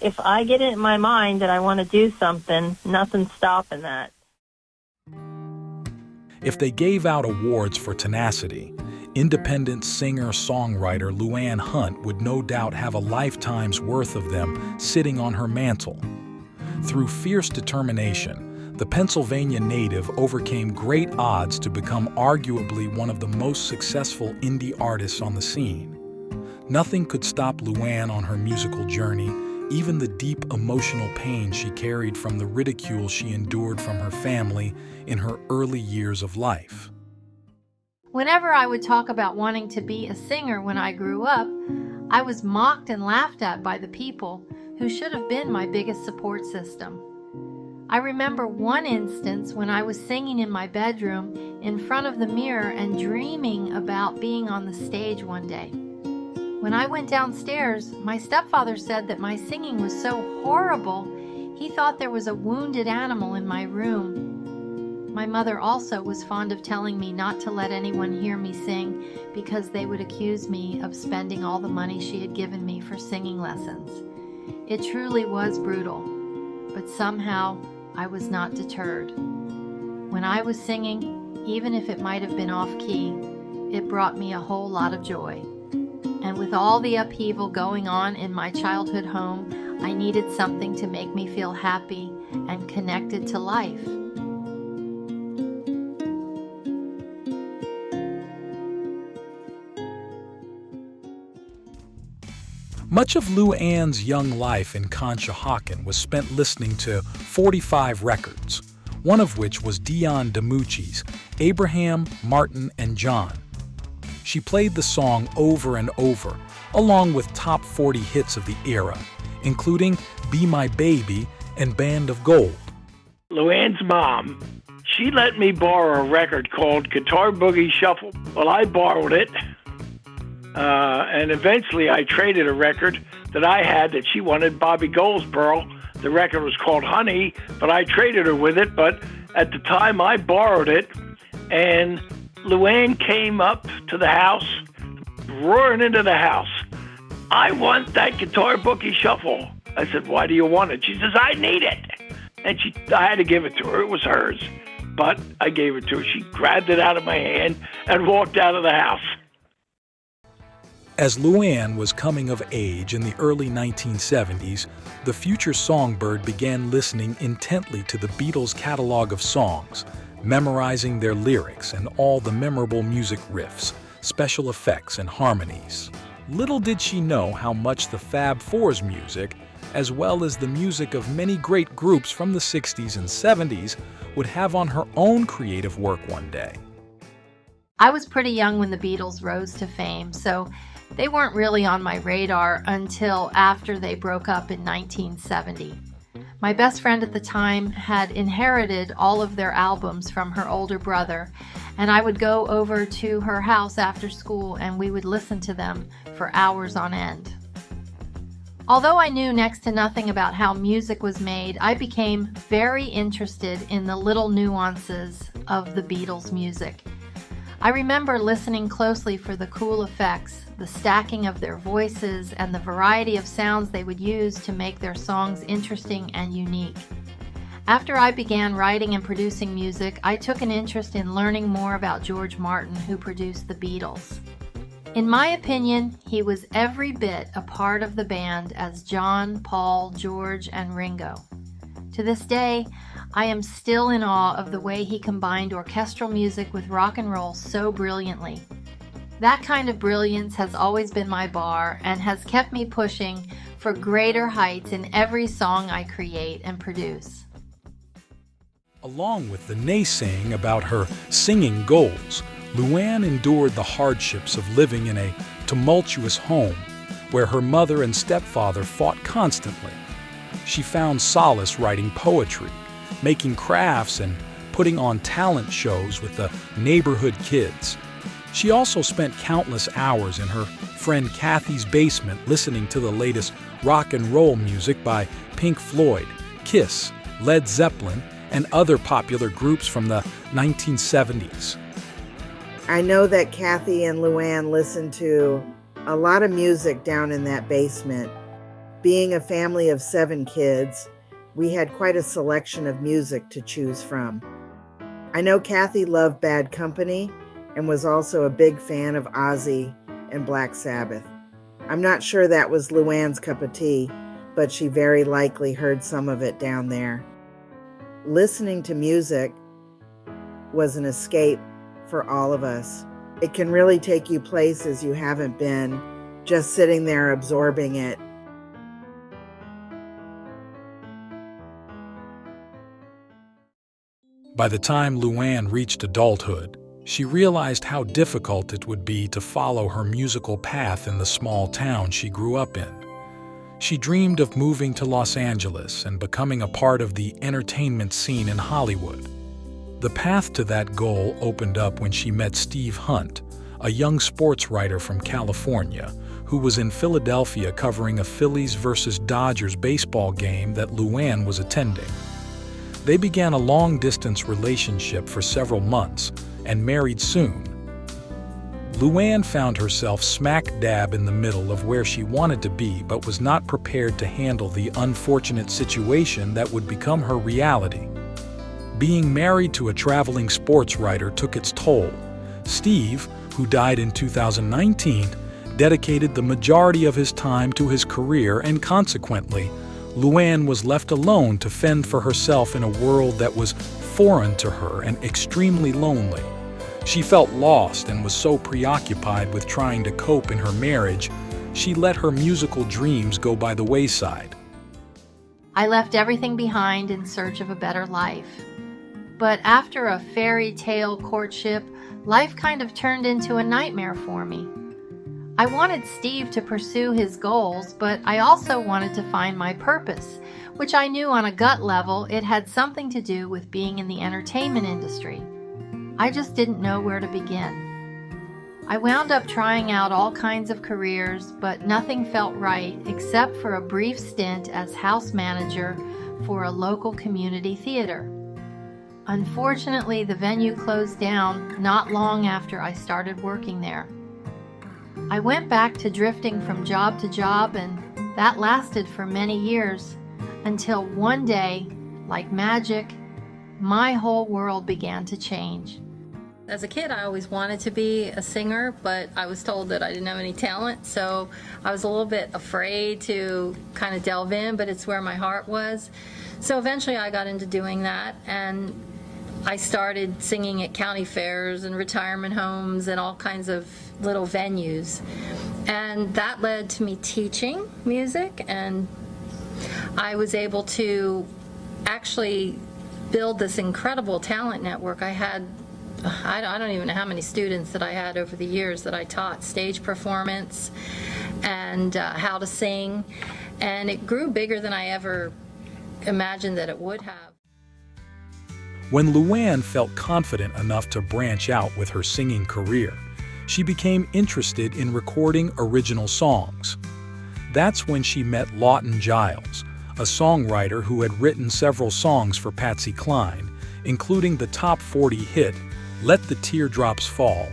If I get it in my mind that I want to do something, nothing's stopping that. If they gave out awards for tenacity, independent singer-songwriter Luanne Hunt would no doubt have a lifetime's worth of them sitting on her mantle. Through fierce determination, the Pennsylvania native overcame great odds to become arguably one of the most successful indie artists on the scene. Nothing could stop Luanne on her musical journey, even the deep emotional pain she carried from the ridicule she endured from her family in her early years of life. Whenever I would talk about wanting to be a singer when I grew up, I was mocked and laughed at by the people who should have been my biggest support system. I remember one instance when I was singing in my bedroom in front of the mirror and dreaming about being on the stage one day. When I went downstairs, my stepfather said that my singing was so horrible, he thought there was a wounded animal in my room. My mother also was fond of telling me not to let anyone hear me sing because they would accuse me of spending all the money she had given me for singing lessons. It truly was brutal, but somehow I was not deterred. When I was singing, even if it might have been off-key, it brought me a whole lot of joy. And with all the upheaval going on in my childhood home, I needed something to make me feel happy and connected to life. Much of Luanne's young life in Conshohocken was spent listening to 45 records, one of which was Dion DiMucci's Abraham, Martin, and John. She played the song over and over, along with top 40 hits of the era, including Be My Baby and Band of Gold. Luanne's mom, she let me borrow a record called Guitar Boogie Shuffle. Well, I borrowed it, and eventually I traded a record that I had that she wanted, Bobby Goldsboro. The record was called Honey, but I traded her with it. But at the time, I borrowed it, and Luanne came up to the house, roaring into the house. I want that Guitar Boogie Shuffle. I said, why do you want it? She says, I need it. And I had to give it to her. It was hers. But I gave it to her. She grabbed it out of my hand and walked out of the house. As Luanne was coming of age in the early 1970s, the future songbird began listening intently to the Beatles' catalog of songs, memorizing their lyrics and all the memorable music riffs, special effects, and harmonies. Little did she know how much the Fab Four's music, as well as the music of many great groups from the 60s and 70s, would have on her own creative work one day. I was pretty young when the Beatles rose to fame, so they weren't really on my radar until after they broke up in 1970. My best friend at the time had inherited all of their albums from her older brother, and I would go over to her house after school and we would listen to them for hours on end. Although I knew next to nothing about how music was made, I became very interested in the little nuances of the Beatles' music. I remember listening closely for the cool effects, the stacking of their voices, and the variety of sounds they would use to make their songs interesting and unique. After I began writing and producing music, I took an interest in learning more about George Martin, who produced the Beatles. In my opinion, he was every bit a part of the band as John, Paul, George, and Ringo. To this day, I am still in awe of the way he combined orchestral music with rock and roll so brilliantly. That kind of brilliance has always been my bar and has kept me pushing for greater heights in every song I create and produce. Along with the naysaying about her singing goals, Luanne endured the hardships of living in a tumultuous home where her mother and stepfather fought constantly. She found solace writing poetry, making crafts, and putting on talent shows with the neighborhood kids. She also spent countless hours in her friend Kathy's basement listening to the latest rock and roll music by Pink Floyd, Kiss, Led Zeppelin, and other popular groups from the 1970s. I know that Kathy and Luanne listened to a lot of music down in that basement. Being a family of 7 kids, we had quite a selection of music to choose from. I know Kathy loved Bad Company and was also a big fan of Ozzy and Black Sabbath. I'm not sure that was Luanne's cup of tea, but she very likely heard some of it down there. Listening to music was an escape for all of us. It can really take you places you haven't been, just sitting there absorbing it. By the time Luanne reached adulthood, she realized how difficult it would be to follow her musical path in the small town she grew up in. She dreamed of moving to Los Angeles and becoming a part of the entertainment scene in Hollywood. The path to that goal opened up when she met Steve Hunt, a young sports writer from California who was in Philadelphia covering a Phillies versus Dodgers baseball game that Luanne was attending. They began a long-distance relationship for several months and married soon. Luanne found herself smack dab in the middle of where she wanted to be but was not prepared to handle the unfortunate situation that would become her reality. Being married to a traveling sports writer took its toll. Steve, who died in 2019, dedicated the majority of his time to his career, and consequently, Luanne was left alone to fend for herself in a world that was foreign to her and extremely lonely. She felt lost and was so preoccupied with trying to cope in her marriage, she let her musical dreams go by the wayside. I left everything behind in search of a better life. But after a fairy tale courtship, life kind of turned into a nightmare for me. I wanted Steve to pursue his goals, but I also wanted to find my purpose, which I knew on a gut level it had something to do with being in the entertainment industry. I just didn't know where to begin. I wound up trying out all kinds of careers, but nothing felt right except for a brief stint as house manager for a local community theater. Unfortunately, the venue closed down not long after I started working there. I went back to drifting from job to job, and that lasted for many years until one day, like magic, my whole world began to change. As a kid, I always wanted to be a singer, but I was told that I didn't have any talent, so I was a little bit afraid to kind of delve in, but it's where my heart was. So eventually I got into doing that, and I started singing at county fairs and retirement homes and all kinds of little venues. And that led to me teaching music, and I was able to actually build this incredible talent network. I don't even know how many students that I had over the years that I taught stage performance and how to sing, and it grew bigger than I ever imagined that it would have. When Luanne felt confident enough to branch out with her singing career, she became interested in recording original songs. That's when she met Lawton Giles, a songwriter who had written several songs for Patsy Cline, including the top 40 hit, Let the Teardrops Fall.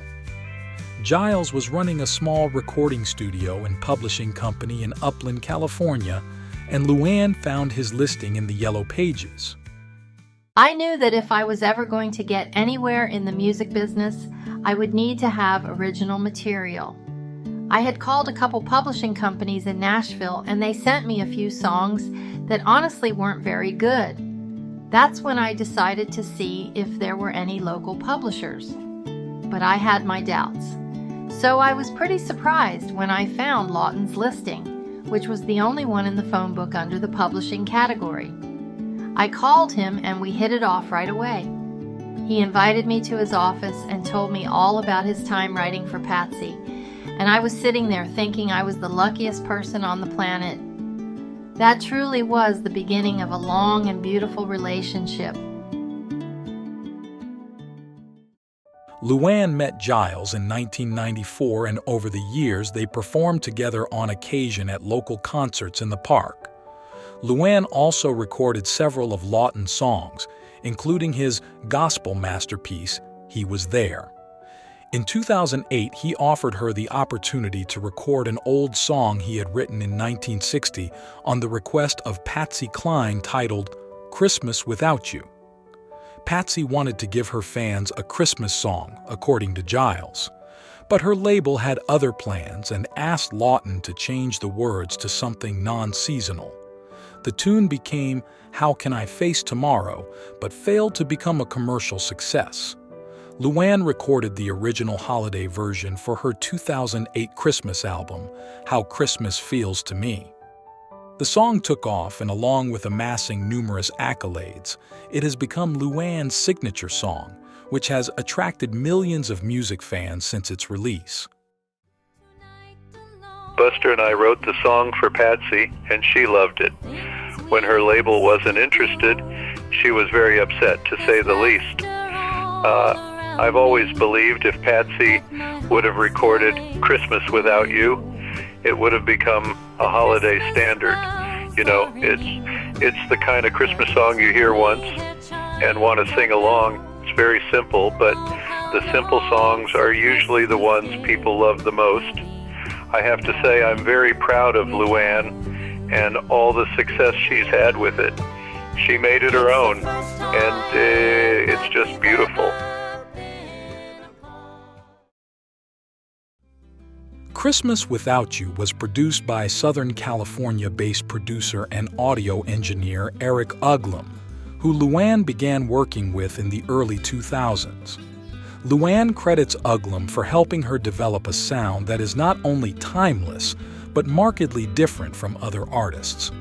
Giles was running a small recording studio and publishing company in Upland, California, and Luanne found his listing in the Yellow Pages. I knew that if I was ever going to get anywhere in the music business, I would need to have original material. I had called a couple publishing companies in Nashville, and they sent me a few songs that honestly weren't very good. That's when I decided to see if there were any local publishers. But I had my doubts. So I was pretty surprised when I found Lawton's listing, which was the only one in the phone book under the publishing category. I called him and we hit it off right away. He invited me to his office and told me all about his time writing for Patsy, and I was sitting there thinking I was the luckiest person on the planet. That truly was the beginning of a long and beautiful relationship. Luanne met Giles in 1994, and over the years they performed together on occasion at local concerts in the park. Luanne also recorded several of Lawton's songs, including his gospel masterpiece, He Was There. In 2008, he offered her the opportunity to record an old song he had written in 1960 on the request of Patsy Cline titled "Christmas Without You." Patsy wanted to give her fans a Christmas song, according to Giles. But her label had other plans and asked Lawton to change the words to something non-seasonal. The tune became "How Can I Face Tomorrow," but failed to become a commercial success. Luanne recorded the original holiday version for her 2008 Christmas album, How Christmas Feels to Me. The song took off, and along with amassing numerous accolades, it has become Luanne's signature song, which has attracted millions of music fans since its release. Buster and I wrote the song for Patsy, and she loved it. When her label wasn't interested, she was very upset, to say the least. I've always believed if Patsy would have recorded Christmas Without You, it would have become a holiday standard. You know, it's the kind of Christmas song you hear once and want to sing along. It's very simple, but the simple songs are usually the ones people love the most. I have to say I'm very proud of Luanne and all the success she's had with it. She made it her own, and it's just beautiful. Christmas Without You was produced by Southern California-based producer and audio engineer Eric Uglum, who Luanne began working with in the early 2000s. Luanne credits Uglum for helping her develop a sound that is not only timeless, but markedly different from other artists.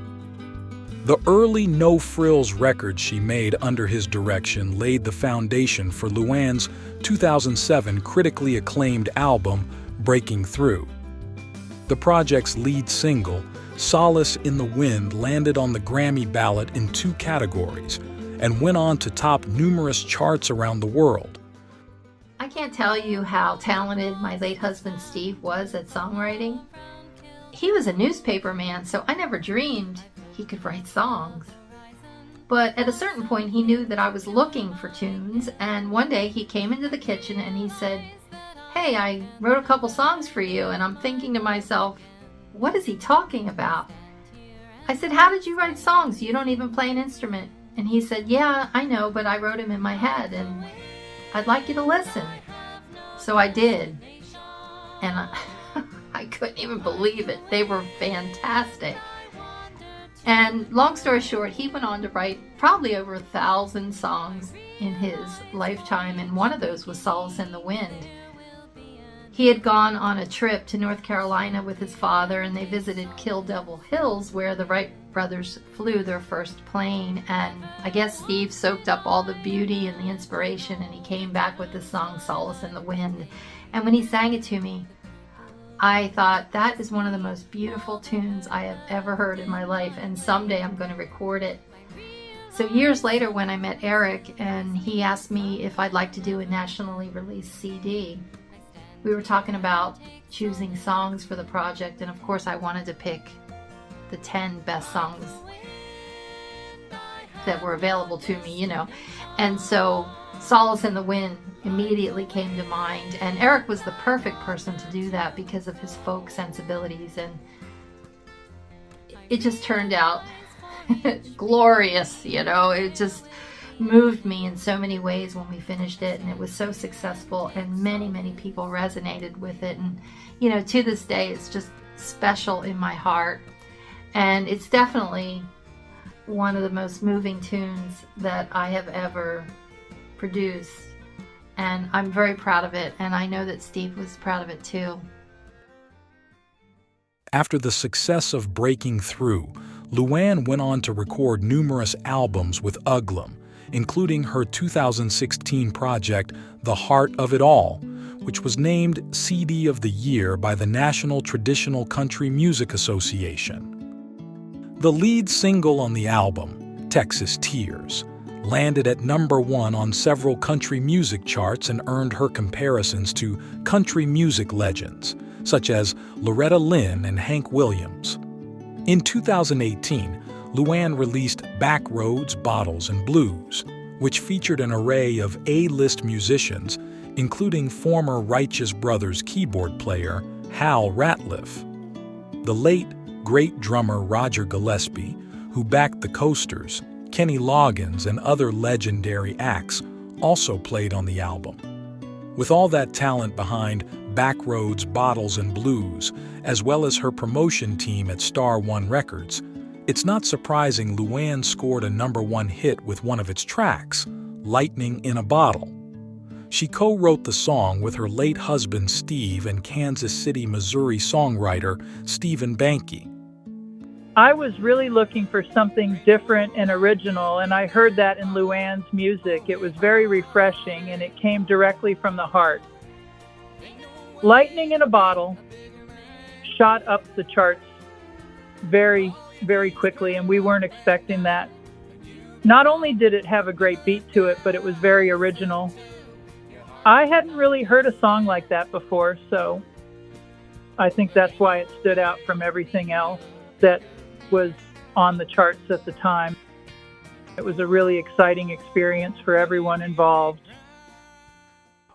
The early no-frills records she made under his direction laid the foundation for Luanne's 2007 critically acclaimed album, Breaking Through. The project's lead single, Solace in the Wind, landed on the Grammy ballot in 2 categories and went on to top numerous charts around the world. I can't tell you how talented my late husband Steve was at songwriting. He was a newspaper man, so I never dreamed he could write songs. But at a certain point, he knew that I was looking for tunes, and one day he came into the kitchen and he said, "Hey, I wrote a couple songs for you," and I'm thinking to myself, what is he talking about? I said, "How did you write songs? You don't even play an instrument." And he said, "Yeah, I know, but I wrote them in my head, and I'd like you to listen." So I did, and I couldn't even believe it. They were fantastic. And long story short, he went on to write probably over 1,000 songs in his lifetime, and one of those was Solace in the Wind. He had gone on a trip to North Carolina with his father, and they visited Kill Devil Hills, where the Wright brothers flew their first plane. And I guess Steve soaked up all the beauty and the inspiration, and he came back with the song Solace in the Wind. And when he sang it to me, I thought, that is one of the most beautiful tunes I have ever heard in my life, and someday I'm going to record it. So years later, when I met Eric and he asked me if I'd like to do a nationally released CD, we were talking about choosing songs for the project, and of course I wanted to pick the 10 best songs that were available to me, you know. And so Solace in the Wind immediately came to mind, and Eric was the perfect person to do that because of his folk sensibilities, and it just turned out glorious, you know. It just moved me in so many ways when we finished it, and it was so successful, and many people resonated with it. And you know, to this day it's just special in my heart, and it's definitely one of the most moving tunes that I have ever produced, and I'm very proud of it, and I know that Steve was proud of it too. After the success of Breaking Through, Luanne went on to record numerous albums with Uglum, including her 2016 project, The Heart of It All, which was named CD of the Year by the National Traditional Country Music Association. The lead single on the album, Texas Tears, landed at #1 on several country music charts and earned her comparisons to country music legends, such as Loretta Lynn and Hank Williams. In 2018, Luanne released Backroads, Bottles, and Blues, which featured an array of A-list musicians, including former Righteous Brothers keyboard player Hal Ratliff. The late, great drummer Roger Gillespie, who backed the Coasters, Kenny Loggins, and other legendary acts, also played on the album. With all that talent behind Backroads, Bottles, and Blues, as well as her promotion team at Star One Records, it's not surprising Luanne scored a #1 hit with one of its tracks, Lightning in a Bottle. She co-wrote the song with her late husband Steve and Kansas City, Missouri songwriter Stephen Banky. I was really looking for something different and original, and I heard that in Luanne's music. It was very refreshing, and it came directly from the heart. Lightning in a Bottle shot up the charts very, very quickly, and we weren't expecting that. Not only did it have a great beat to it, but it was very original. I hadn't really heard a song like that before, so I think that's why it stood out from everything else that was on the charts at the time. It was a really exciting experience for everyone involved.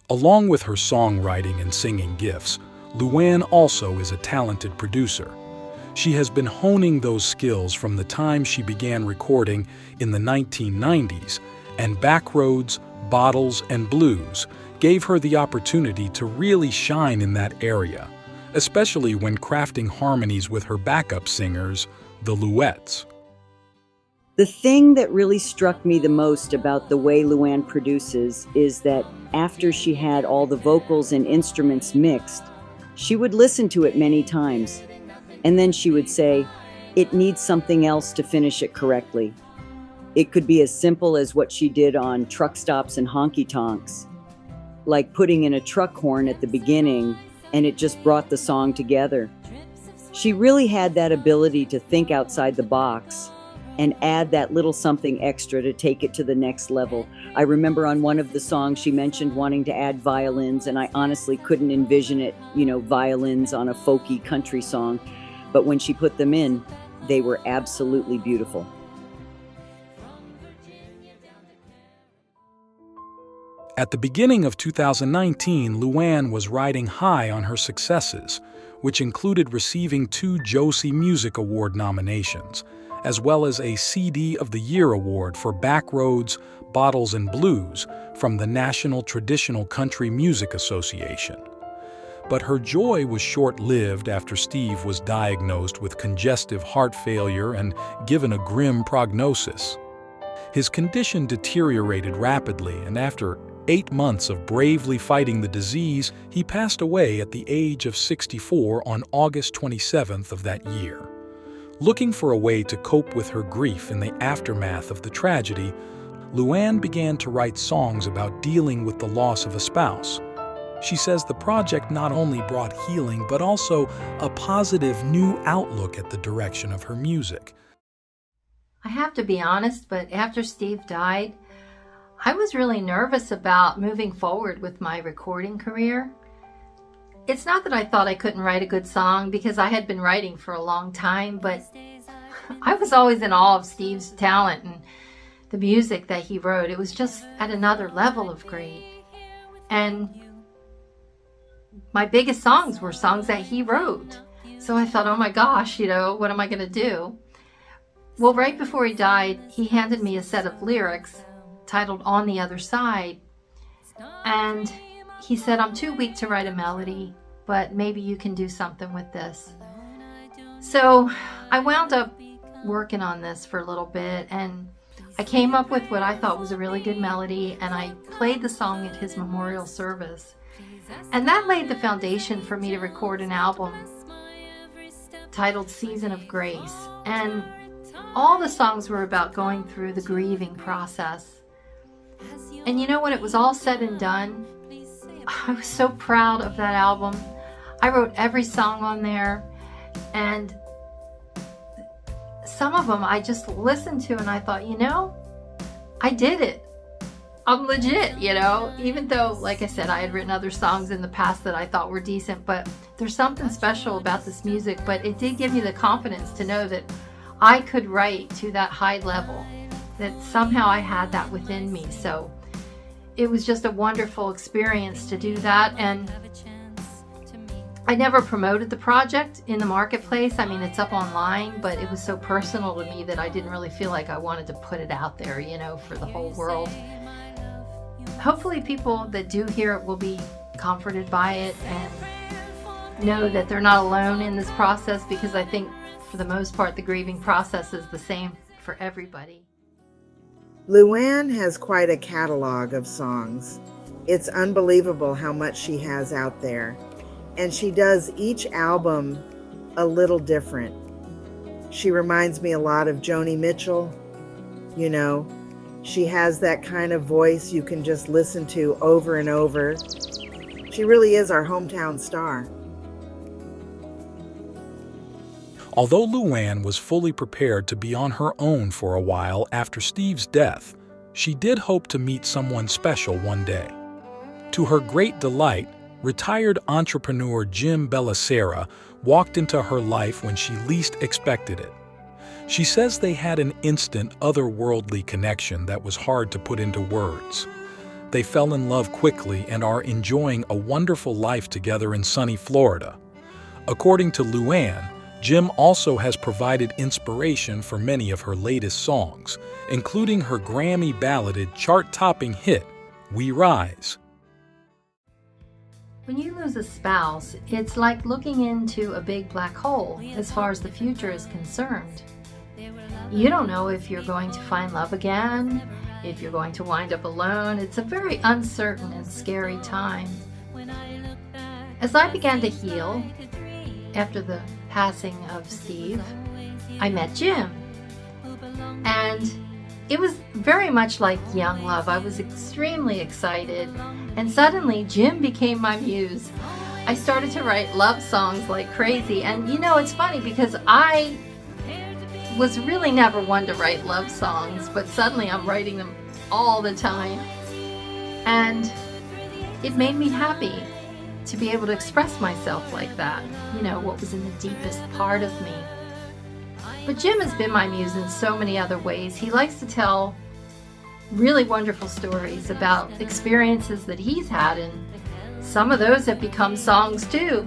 Along with her songwriting and singing gifts, Luanne also is a talented producer. She has been honing those skills from the time she began recording in the 1990s, and Backroads, Bottles, and Blues gave her the opportunity to really shine in that area, especially when crafting harmonies with her backup singers, the Luettes. The thing that really struck me the most about the way Luanne produces is that after she had all the vocals and instruments mixed, she would listen to it many times, and then she would say, it needs something else to finish it correctly. It could be as simple as what she did on Truck Stops and Honky Tonks, like putting in a truck horn at the beginning, and it just brought the song together. She really had that ability to think outside the box and add that little something extra to take it to the next level. I remember on one of the songs she mentioned wanting to add violins, and I honestly couldn't envision it, violins on a folky country song. But when she put them in, they were absolutely beautiful. At the beginning of 2019, Luanne was riding high on her successes, which included receiving 2 Josie Music Award nominations, as well as a CD of the Year award for Backroads, Bottles, and Blues from the National Traditional Country Music Association. But her joy was short-lived after Steve was diagnosed with congestive heart failure and given a grim prognosis. His condition deteriorated rapidly, and after 8 months of bravely fighting the disease, he passed away at the age of 64 on August 27th of that year. Looking for a way to cope with her grief in the aftermath of the tragedy, Luanne began to write songs about dealing with the loss of a spouse. She says the project not only brought healing, but also a positive new outlook at the direction of her music. I have to be honest, but after Steve died, I was really nervous about moving forward with my recording career. It's not that I thought I couldn't write a good song, because I had been writing for a long time, but I was always in awe of Steve's talent and the music that he wrote. It was just at another level of great. And my biggest songs were songs that he wrote. So I thought, oh my gosh, what am I going to do? Well, right before he died, he handed me a set of lyrics titled On the Other Side. And he said, I'm too weak to write a melody, but maybe you can do something with this. So I wound up working on this for a little bit, and I came up with what I thought was a really good melody, and I played the song at his memorial service. And that laid the foundation for me to record an album titled Season of Grace. And all the songs were about going through the grieving process. And when it was all said and done, I was so proud of that album. I wrote every song on there, and some of them I just listened to and I thought, I did it. I'm legit, even though, like I said, I had written other songs in the past that I thought were decent, but there's something special about this music. But it did give me the confidence to know that I could write to that high level, that somehow I had that within me. So it was just a wonderful experience to do that. And I never promoted the project in the marketplace. I mean, it's up online, but it was so personal to me that I didn't really feel like I wanted to put it out there, for the whole world. Hopefully people that do hear it will be comforted by it and know that they're not alone in this process, because I think for the most part the grieving process is the same for everybody. Luanne has quite a catalog of songs. It's unbelievable how much she has out there. And she does each album a little different. She reminds me a lot of Joni Mitchell. She has that kind of voice you can just listen to over and over. She really is our hometown star. Although Luanne was fully prepared to be on her own for a while after Steve's death, she did hope to meet someone special one day. To her great delight, retired entrepreneur Jim Bellicera walked into her life when she least expected it. She says they had an instant otherworldly connection that was hard to put into words. They fell in love quickly and are enjoying a wonderful life together in sunny Florida. According to Luanne, Jim also has provided inspiration for many of her latest songs, including her Grammy-balloted chart-topping hit, We Rise. When you lose a spouse, it's like looking into a big black hole as far as the future is concerned. You don't know if you're going to find love again, if you're going to wind up alone. It's a very uncertain and scary time. As I began to heal after the passing of Steve, I met Jim. And it was very much like young love. I was extremely excited, and suddenly Jim became my muse. I started to write love songs like crazy, and it's funny because I was really never one to write love songs, but suddenly I'm writing them all the time. And it made me happy to be able to express myself like that, what was in the deepest part of me. But Jim has been my muse in so many other ways. He likes to tell really wonderful stories about experiences that he's had, and some of those have become songs too.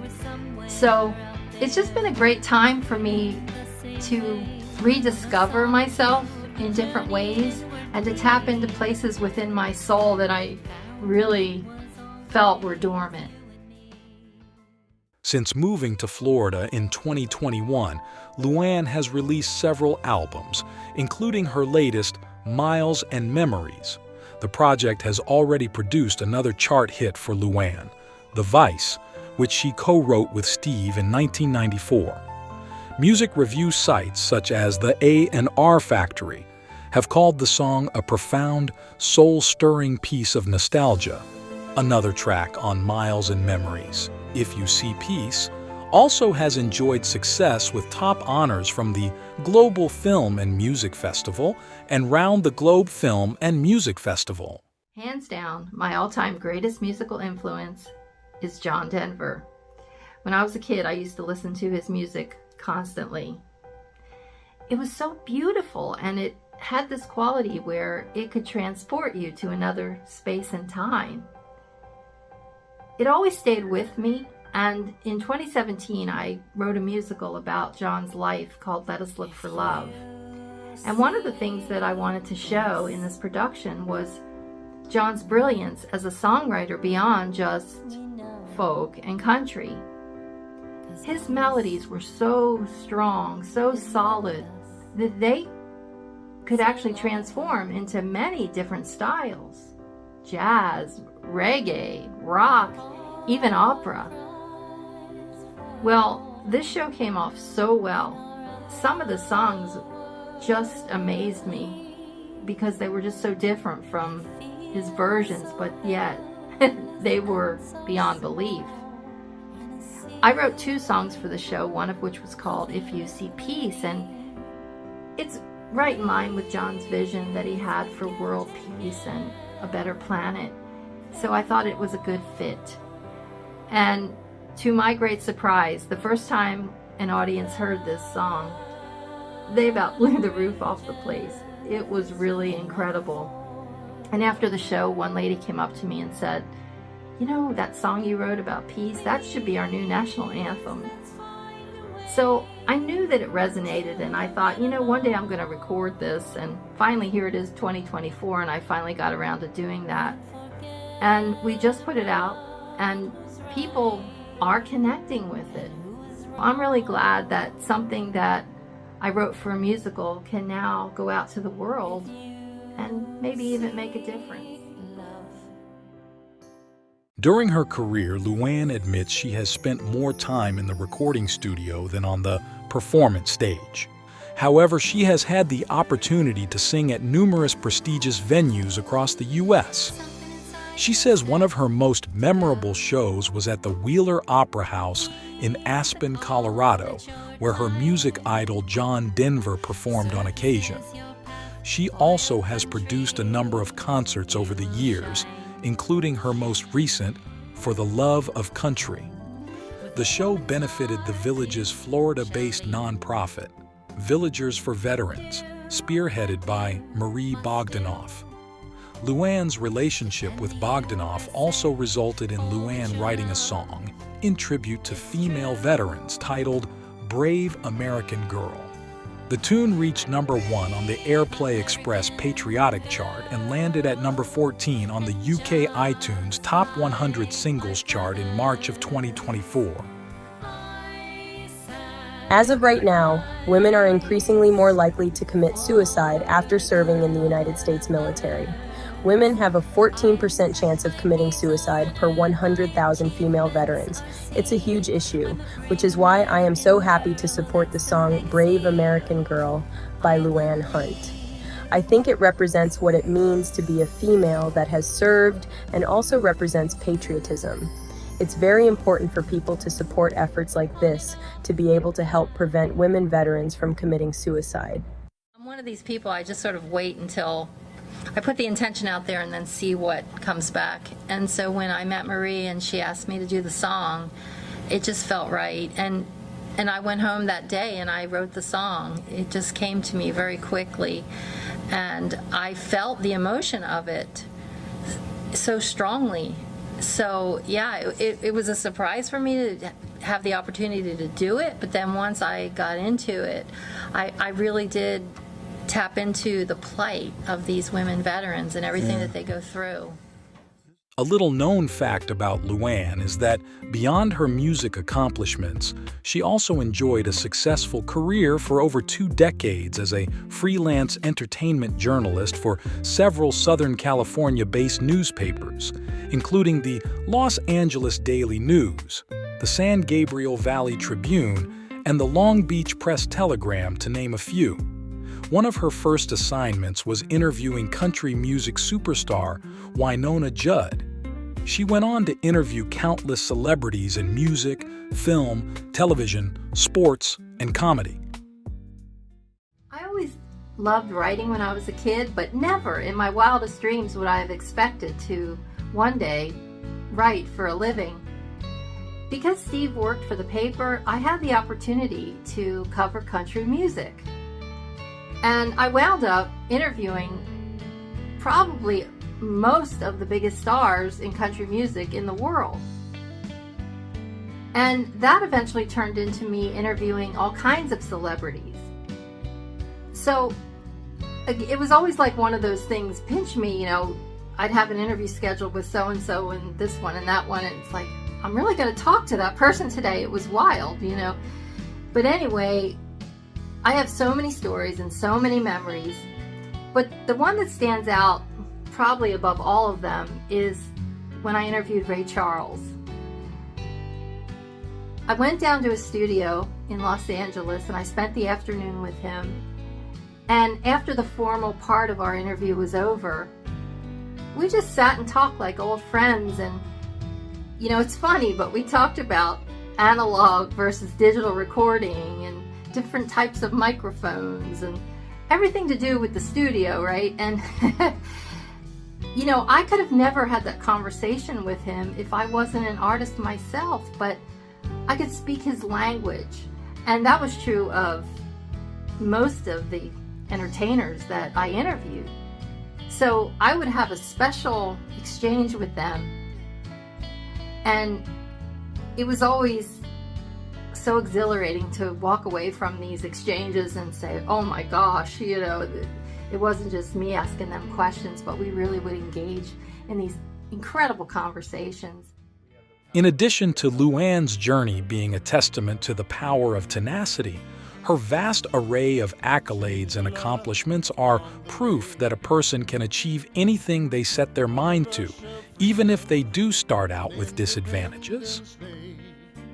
So it's just been a great time for me to rediscover myself in different ways and to tap into places within my soul that I really felt were dormant. Since moving to Florida in 2021, Luanne has released several albums, including her latest, Miles and Memories. The project has already produced another chart hit for Luanne, The Vice, which she co-wrote with Steve in 1994. Music review sites such as the A&R Factory have called the song a profound, soul-stirring piece of nostalgia. Another track on Miles and Memories, If You See Peace, also has enjoyed success with top honors from the Global Film and Music Festival and Round the Globe Film and Music Festival. Hands down, my all-time greatest musical influence is John Denver. When I was a kid, I used to listen to his music constantly. It was so beautiful, and it had this quality where it could transport you to another space and time. It always stayed with me, and in 2017 I wrote a musical about John's life called Let Us Look for Love. And one of the things that I wanted to show in this production was John's brilliance as a songwriter beyond just folk and country. His melodies were so strong, so solid, that they could actually transform into many different styles. Jazz, reggae, rock, even opera. Well, this show came off so well. Some of the songs just amazed me because they were just so different from his versions, but yet they were beyond belief. I wrote 2 songs for the show, one of which was called If You See Peace, and it's right in line with John's vision that he had for world peace and a better planet. So I thought it was a good fit. And to my great surprise, the first time an audience heard this song, they about blew the roof off the place. It was really incredible. And after the show, one lady came up to me and said, "You know, that song you wrote about peace, that should be our new national anthem." So I knew that it resonated, and I thought, you know, one day I'm going to record this. And finally, here it is, 2024, and I finally got around to doing that. And we just put it out, and people are connecting with it. I'm really glad that something that I wrote for a musical can now go out to the world and maybe even make a difference. During her career, Luanne admits she has spent more time in the recording studio than on the performance stage. However, she has had the opportunity to sing at numerous prestigious venues across the U.S. She says one of her most memorable shows was at the Wheeler Opera House in Aspen, Colorado, where her music idol John Denver performed on occasion. She also has produced a number of concerts over the years, including her most recent, For the Love of Country. The show benefited the village's Florida-based nonprofit, Villagers for Veterans, spearheaded by Marie Bogdanoff. Luanne's relationship with Bogdanoff also resulted in Luanne writing a song in tribute to female veterans titled Brave American Girl. The tune reached number 1 on the Airplay Express Patriotic chart and landed at number 14 on the UK iTunes Top 100 Singles chart in March of 2024. As of right now, women are increasingly more likely to commit suicide after serving in the United States military. Women have a 14% chance of committing suicide per 100,000 female veterans. It's a huge issue, which is why I am so happy to support the song Brave American Girl by Luanne Hunt. I think it represents what it means to be a female that has served and also represents patriotism. It's very important for people to support efforts like this to be able to help prevent women veterans from committing suicide. I'm one of these people, I just sort of wait until I put the intention out there and then see what comes back. And so when I met Marie and she asked me to do the song, it just felt right. And I went home that day and I wrote the song. It just came to me very quickly. And I felt the emotion of it so strongly. So yeah, it was a surprise for me to have the opportunity to do it. But then once I got into it, I really did tap into the plight of these women veterans and everything that they go through. A little known fact about Luanne is that beyond her music accomplishments, she also enjoyed a successful career for over 2 decades as a freelance entertainment journalist for several Southern California-based newspapers, including the Los Angeles Daily News, the San Gabriel Valley Tribune, and the Long Beach Press-Telegram, to name a few. One of her first assignments was interviewing country music superstar Wynonna Judd. She went on to interview countless celebrities in music, film, television, sports, and comedy. I always loved writing when I was a kid, but never in my wildest dreams would I have expected to one day write for a living. Because Steve worked for the paper, I had the opportunity to cover country music. And I wound up interviewing probably most of the biggest stars in country music in the world. And that eventually turned into me interviewing all kinds of celebrities. So it was always like one of those things, pinch me, you know, I'd have an interview scheduled with so-and-so and this one and that one, and it's like, I'm really going to talk to that person today. It was wild, you know. But anyway, I have so many stories and so many memories, but the one that stands out probably above all of them is when I interviewed Ray Charles. I went down to his studio in Los Angeles and I spent the afternoon with him. And after the formal part of our interview was over, we just sat and talked like old friends. And you know, it's funny, but we talked about analog versus digital recording and different types of microphones and everything to do with the studio, right? And you know, I could have never had that conversation with him if I wasn't an artist myself, but I could speak his language. And that was true of most of the entertainers that I interviewed. So I would have a special exchange with them, and it was always so exhilarating to walk away from these exchanges and say, oh my gosh, it wasn't just me asking them questions, but we really would engage in these incredible conversations. In addition to Luanne's journey being a testament to the power of tenacity, her vast array of accolades and accomplishments are proof that a person can achieve anything they set their mind to, even if they do start out with disadvantages.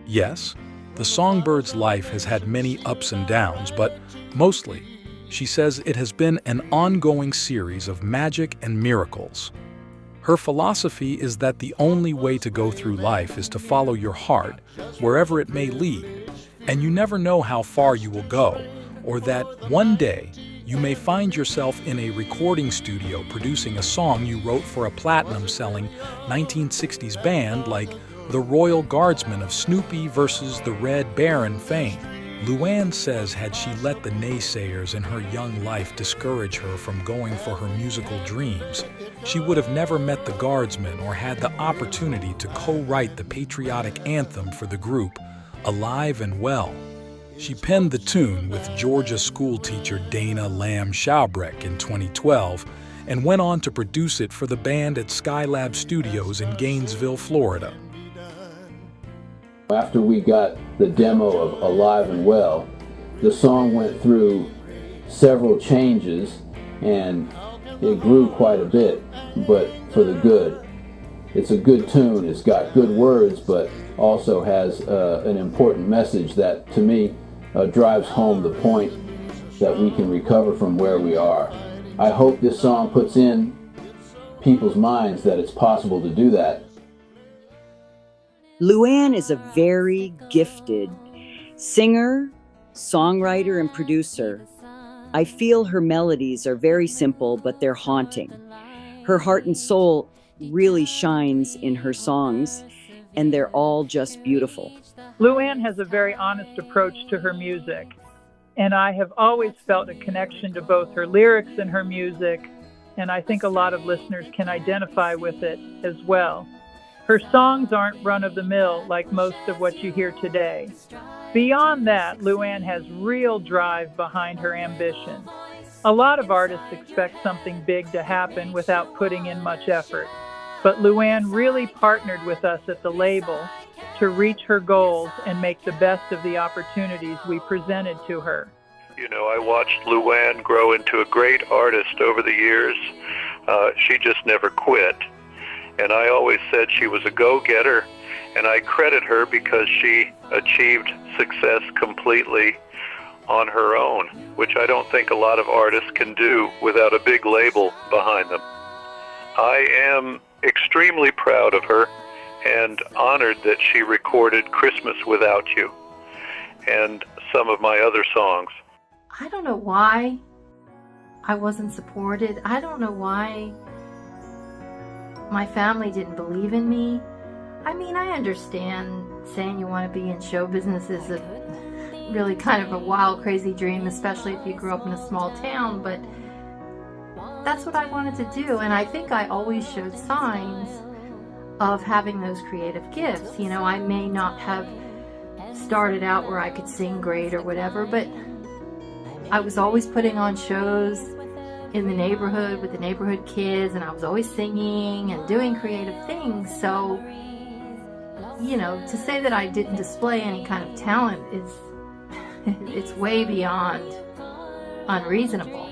Yes, the Songbird's life has had many ups and downs, but mostly, she says it has been an ongoing series of magic and miracles. Her philosophy is that the only way to go through life is to follow your heart, wherever it may lead, and you never know how far you will go, or that one day you may find yourself in a recording studio producing a song you wrote for a platinum-selling 1960s band like the Royal Guardsmen of Snoopy versus the Red Baron fame. Luanne says had she let the naysayers in her young life discourage her from going for her musical dreams, she would have never met the Guardsmen or had the opportunity to co-write the patriotic anthem for the group, Alive and Well. She penned the tune with Georgia schoolteacher Dana Lamb Schaubreck in 2012 and went on to produce it for the band at Skylab Studios in Gainesville, Florida. After we got the demo of Alive and Well, the song went through several changes and it grew quite a bit, but for the good. It's a good tune, it's got good words, but also has an important message that, to me, drives home the point that we can recover from where we are. I hope this song puts in people's minds that it's possible to do that. Luanne is a very gifted singer, songwriter, and producer. I feel her melodies are very simple, but they're haunting. Her heart and soul really shines in her songs, and they're all just beautiful. Luanne has a very honest approach to her music, and I have always felt a connection to both her lyrics and her music, and I think a lot of listeners can identify with it as well. Her songs aren't run-of-the-mill like most of what you hear today. Beyond that, Luanne has real drive behind her ambition. A lot of artists expect something big to happen without putting in much effort, but Luanne really partnered with us at the label to reach her goals and make the best of the opportunities we presented to her. You know, I watched Luanne grow into a great artist over the years. She just never quit. And I always said she was a go-getter, and I credit her because she achieved success completely on her own, which I don't think a lot of artists can do without a big label behind them. I am extremely proud of her and honored that she recorded Christmas Without You and some of my other songs. I don't know why I wasn't supported. I don't know why my family didn't believe in me. I mean, I understand saying you want to be in show business is a really kind of a wild, crazy dream, especially if you grew up in a small town, but that's what I wanted to do. And I think I always showed signs of having those creative gifts. You know, I may not have started out where I could sing great or whatever, but I was always putting on shows in the neighborhood with the neighborhood kids, and I was always singing and doing creative things. So, you know, to say that I didn't display any kind of talent is it's way beyond unreasonable.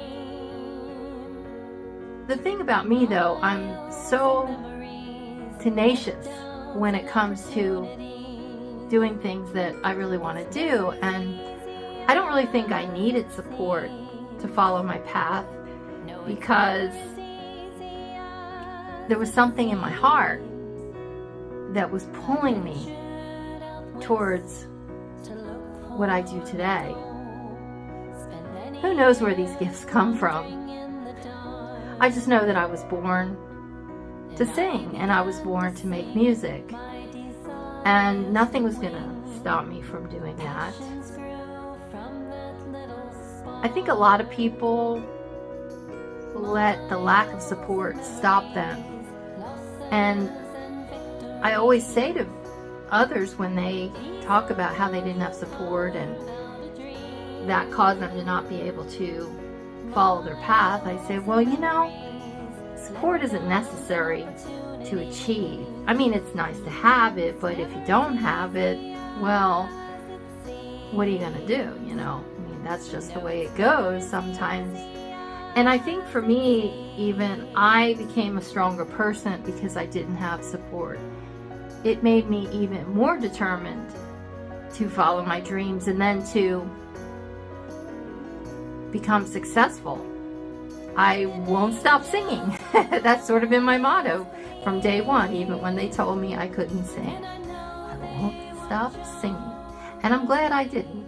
The thing about me, though, I'm so tenacious when it comes to doing things that I really want to do, and I don't really think I needed support to follow my path, because there was something in my heart that was pulling me towards what I do today. Who knows where these gifts come from? I just know that I was born to sing, and I was born to make music, and nothing was going to stop me from doing that. I think a lot of people let the lack of support stop them. And I always say to others when they talk about how they didn't have support and that caused them to not be able to follow their path, I say, well, you know, support isn't necessary to achieve. I mean, it's nice to have it, but if you don't have it, well, what are you going to do, you know? I mean, that's just the way it goes sometimes. And I think for me, even, I became a stronger person because I didn't have support. It made me even more determined to follow my dreams and then to become successful. I won't stop singing. That's sort of been my motto from day one, even when they told me I couldn't sing. I won't stop singing. And I'm glad I didn't.